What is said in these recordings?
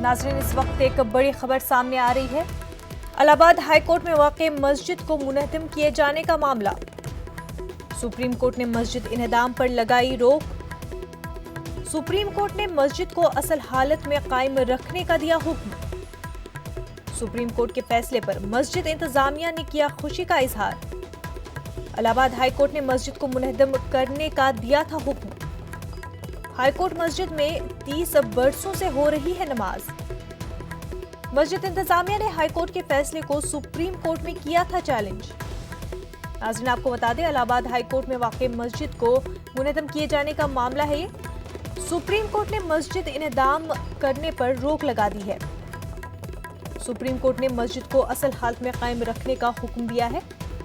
नाज़रीन, इस वक्त एक बड़ी खबर सामने आ रही है। इलाहाबाद हाई कोर्ट में वाक़ मस्जिद को मुनहदम किए जाने का मामला। सुप्रीम कोर्ट ने मस्जिद इन्हदाम पर लगाई रोक। सुप्रीम कोर्ट ने मस्जिद को असल हालत में कायम रखने का दिया हुक्म। सुप्रीम कोर्ट के फैसले पर मस्जिद इंतजामिया ने किया खुशी का इजहार। इलाहाबाद हाई कोर्ट ने मस्जिद को मुनहदम करने का दिया था हुक्म। हाईकोर्ट मस्जिद में 30 बरसों से हो रही है नमाज। मस्जिद इंतजामिया ने हाईकोर्ट के फैसले को सुप्रीम कोर्ट में किया था चैलेंज। नाज़रीन, आपको बता दें, इलाहाबाद हाईकोर्ट में वाक़ मस्जिद को मुनहदम किए जाने का मामला है ये। सुप्रीम कोर्ट ने मस्जिद इन्हदाम करने पर रोक लगा दी है। सुप्रीम कोर्ट ने मस्जिद को असल हालत में कायम रखने का हुक्म दिया है।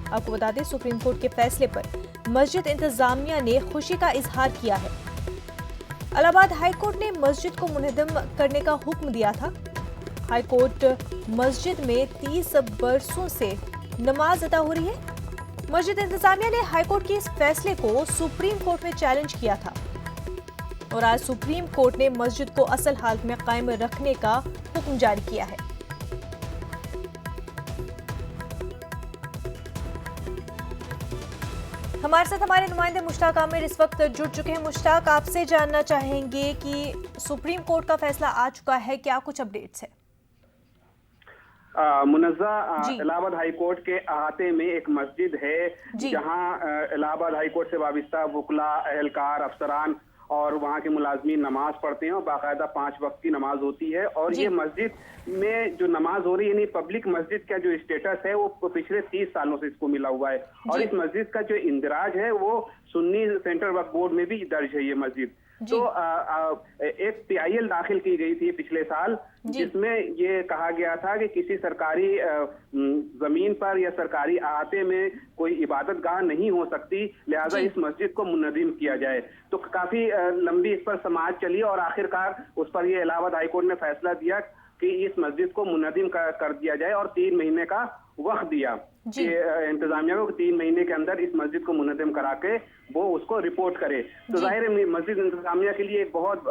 आपको बता दें, सुप्रीम कोर्ट के फैसले पर मस्जिद इंतजामिया ने खुशी का इजहार किया है। इलाहाबाद हाईकोर्ट ने मस्जिद को मुनहदम करने का हुक्म दिया था। हाईकोर्ट मस्जिद में 30 बरसों से नमाज अदा हो रही है। मस्जिद इंतजामिया ने हाईकोर्ट के इस फैसले को सुप्रीम कोर्ट में चैलेंज किया था और आज सुप्रीम कोर्ट ने मस्जिद को असल हालत में कायम रखने का हुक्म जारी किया है। हमारे साथ हमारे नुमाइंदे मुश्ताक आमिर इस वक्त जुड़ चुके हैं। मुश्ताक, आपसे जानना चाहेंगे कि सुप्रीम कोर्ट का फैसला आ चुका है, क्या कुछ अपडेट्स है? मुनज़्ज़ा, इलाहाबाद हाई कोर्ट के अहाते में एक मस्जिद है जहां इलाहाबाद हाई कोर्ट से वाबिस्ता वकला, अहलकार, अफसरान और वहाँ के मुलाजमीन नमाज पढ़ते हैं और बाकायदा 5 वक्त की नमाज होती है। और ये मस्जिद में जो नमाज हो रही है, यानी पब्लिक मस्जिद का जो स्टेटस है वो पिछले 30 सालों से इसको मिला हुआ है। और इस मस्जिद का जो इंदराज है वो सुन्नी सेंट्रल वक्फ बोर्ड में भी दर्ज है ये मस्जिद। तो एक PIL दाखिल की गई थी पिछले साल, जिसमें ये कहा गया था कि किसी सरकारी जमीन पर या सरकारी अहाते में कोई इबादत गाह नहीं हो सकती, लिहाजा इस मस्जिद को मुनहदम किया जाए। तो काफी लंबी इस पर समाज चली और आखिरकार उस पर ये इलाहाबाद हाईकोर्ट ने फैसला दिया कि इस मस्जिद को मुनहदम कर दिया जाए और 3 महीने का वक्त दिया कि इंतजामिया को 3 महीने के अंदर इस मस्जिद को मुनहदम करा के वो उसको रिपोर्ट करे। तो जाहिर है मस्जिद इंतजामिया के लिए एक बहुत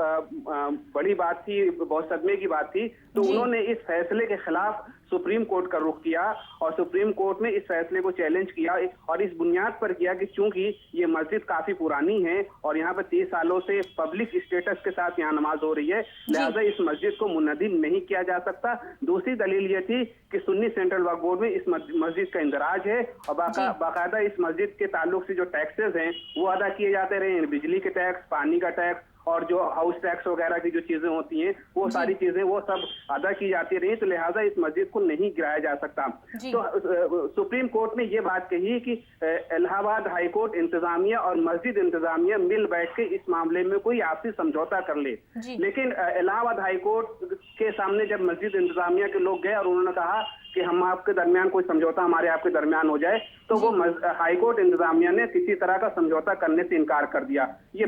बड़ी बात थी, बहुत सदमे की बात थी। तो उन्होंने इस फैसले के खिलाफ सुप्रीम कोर्ट का रुख किया और सुप्रीम कोर्ट ने इस फैसले को चैलेंज किया और इस बुनियाद पर किया कि चूंकि ये मस्जिद काफी पुरानी है और यहाँ पर 30 सालों से पब्लिक स्टेटस के साथ यहाँ नमाज हो रही है, लिहाजा इस मस्जिद को मुनहदम नहीं किया जा सकता। दूसरी दलील ये थी कि सुन्नी सेंट्रल वक्फ बोर्ड में इस मस्जिद का इंदराज है और बाकायदा इस मस्जिद के ताल्लुक से जो टैक्सेस हैं वो अदा किए जाते रहे, बिजली के टैक्स, पानी का टैक्स और जो हाउस टैक्स वगैरह की जो चीजें होती हैं वो सारी चीजें वो सब अदा की जाती रही। तो लिहाजा इस मस्जिद को नहीं गिराया जा सकता। तो सुप्रीम कोर्ट ने ये बात कही कि इलाहाबाद हाई कोर्ट इंतजामिया और मस्जिद इंतजामिया मिल बैठ के इस मामले में कोई आपसी समझौता कर ले। लेकिन इलाहाबाद हाई कोर्ट के सामने जब मस्जिद इंतजामिया के लोग गए और उन्होंने कहा कि हम आपके दरमियान कोई समझौता हमारे आपके दरमियान हो जाए, तो वो हाईकोर्ट इंतजामिया ने किसी तरह का समझौता करने से इनकार कर दिया। ये